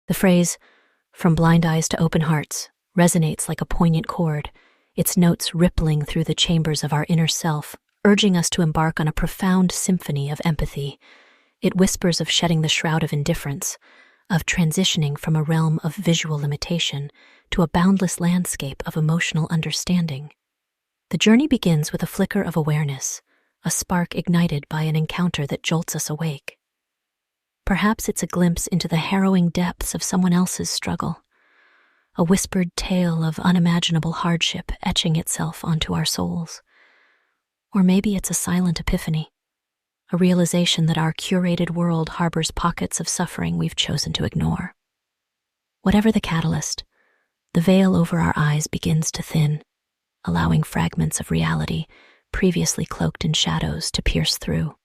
The phrase, "from blind eyes to open hearts," resonates like a poignant chord, its notes rippling through the chambers of our inner self, urging us to embark on a profound symphony of empathy. It whispers of shedding the shroud of indifference, of transitioning from a realm of visual limitation to a boundless landscape of emotional understanding. The journey begins with a flicker of awareness, a spark ignited by an encounter that jolts us awake. Perhaps it's a glimpse into the harrowing depths of someone else's struggle, a whispered tale of unimaginable hardship etching itself onto our souls. Or maybe it's a silent epiphany, a realization that our curated world harbors pockets of suffering we've chosen to ignore. Whatever the catalyst, the veil over our eyes begins to thin, allowing fragments of reality, previously cloaked in shadows, to pierce through.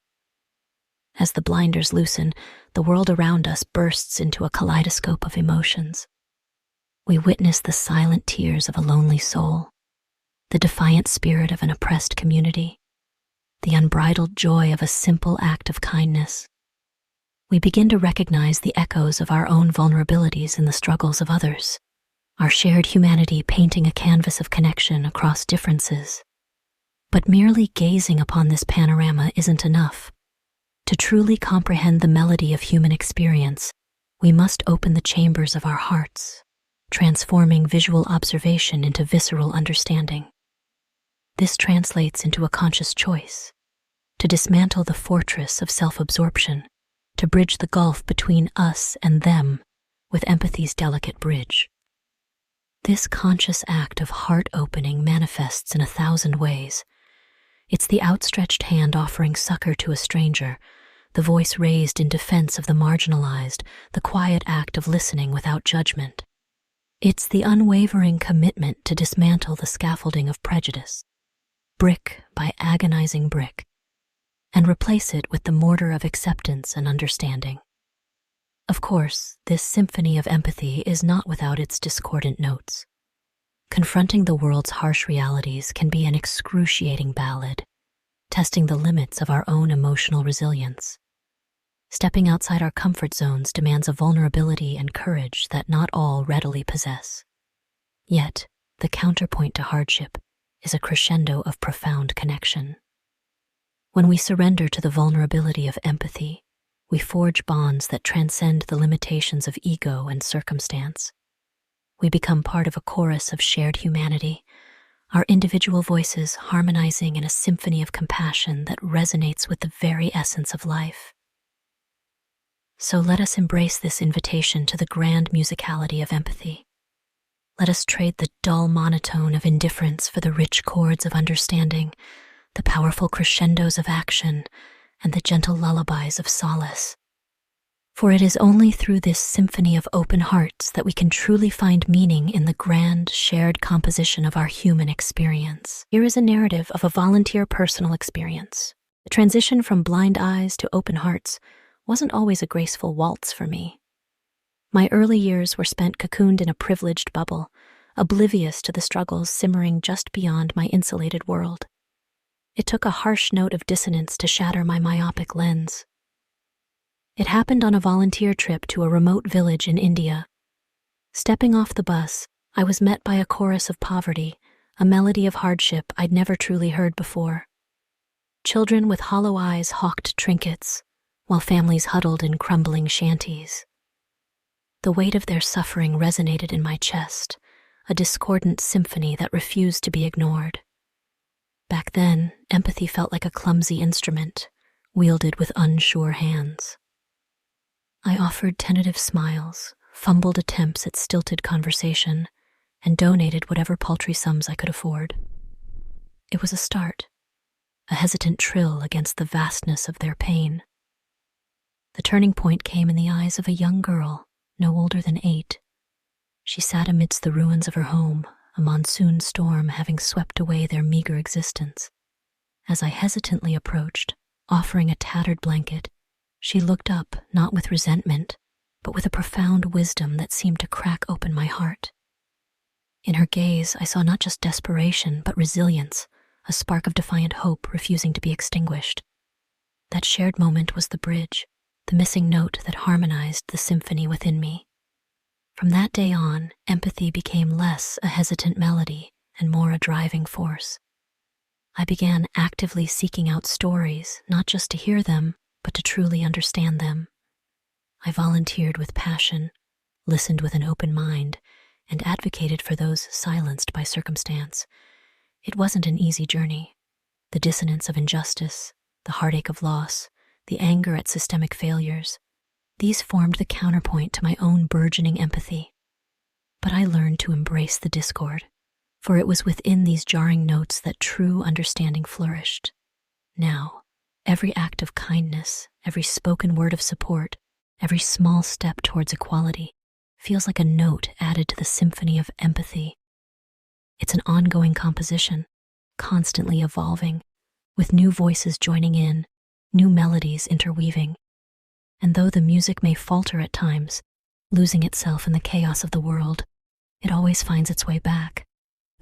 As the blinders loosen, the world around us bursts into a kaleidoscope of emotions. We witness the silent tears of a lonely soul, the defiant spirit of an oppressed community, the unbridled joy of a simple act of kindness. We begin to recognize the echoes of our own vulnerabilities in the struggles of others, our shared humanity painting a canvas of connection across differences. But merely gazing upon this panorama isn't enough. To truly comprehend the melody of human experience, we must open the chambers of our hearts, transforming visual observation into visceral understanding. This translates into a conscious choice to dismantle the fortress of self-absorption, to bridge the gulf between us and them with empathy's delicate bridge. This conscious act of heart-opening manifests in 1,000 ways. It's the outstretched hand offering succor to a stranger, the voice raised in defense of the marginalized, the quiet act of listening without judgment. It's the unwavering commitment to dismantle the scaffolding of prejudice, brick by agonizing brick, and replace it with the mortar of acceptance and understanding. Of course, this symphony of empathy is not without its discordant notes. Confronting the world's harsh realities can be an excruciating ballad, testing the limits of our own emotional resilience. Stepping outside our comfort zones demands a vulnerability and courage that not all readily possess. Yet, the counterpoint to hardship is a crescendo of profound connection. When we surrender to the vulnerability of empathy, we forge bonds that transcend the limitations of ego and circumstance. We become part of a chorus of shared humanity, our individual voices harmonizing in a symphony of compassion that resonates with the very essence of life. So let us embrace this invitation to the grand musicality of empathy. Let us trade the dull monotone of indifference for the rich chords of understanding, the powerful crescendos of action, and the gentle lullabies of solace. For it is only through this symphony of open hearts that we can truly find meaning in the grand, shared composition of our human experience. Here is a narrative of a volunteer personal experience. The transition from blind eyes to open hearts wasn't always a graceful waltz for me. My early years were spent cocooned in a privileged bubble, oblivious to the struggles simmering just beyond my insulated world. It took a harsh note of dissonance to shatter my myopic lens. It happened on a volunteer trip to a remote village in India. Stepping off the bus, I was met by a chorus of poverty, a melody of hardship I'd never truly heard before. Children with hollow eyes hawked trinkets, while families huddled in crumbling shanties. The weight of their suffering resonated in my chest, a discordant symphony that refused to be ignored. Back then, empathy felt like a clumsy instrument, wielded with unsure hands. I offered tentative smiles, fumbled attempts at stilted conversation, and donated whatever paltry sums I could afford. It was a start, a hesitant trill against the vastness of their pain. The turning point came in the eyes of a young girl, no older than 8. She sat amidst the ruins of her home, a monsoon storm having swept away their meager existence. As I hesitantly approached, offering a tattered blanket, she looked up not with resentment, but with a profound wisdom that seemed to crack open my heart. In her gaze, I saw not just desperation, but resilience, a spark of defiant hope refusing to be extinguished. That shared moment was the bridge, the missing note that harmonized the symphony within me. From that day on, empathy became less a hesitant melody and more a driving force. I began actively seeking out stories, not just to hear them, but to truly understand them. I volunteered with passion, listened with an open mind, and advocated for those silenced by circumstance. It wasn't an easy journey. The dissonance of injustice, the heartache of loss, the anger at systemic failures, these formed the counterpoint to my own burgeoning empathy. But I learned to embrace the discord, for it was within these jarring notes that true understanding flourished. Now, every act of kindness, every spoken word of support, every small step towards equality feels like a note added to the symphony of empathy. It's an ongoing composition, constantly evolving, with new voices joining in, new melodies interweaving. And though the music may falter at times, losing itself in the chaos of the world, it always finds its way back,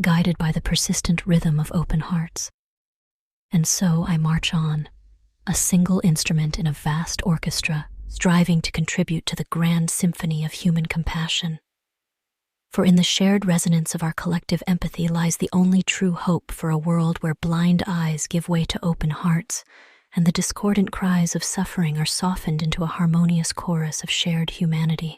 guided by the persistent rhythm of open hearts. And so I march on, a single instrument in a vast orchestra, striving to contribute to the grand symphony of human compassion. For in the shared resonance of our collective empathy lies the only true hope for a world where blind eyes give way to open hearts, and the discordant cries of suffering are softened into a harmonious chorus of shared humanity.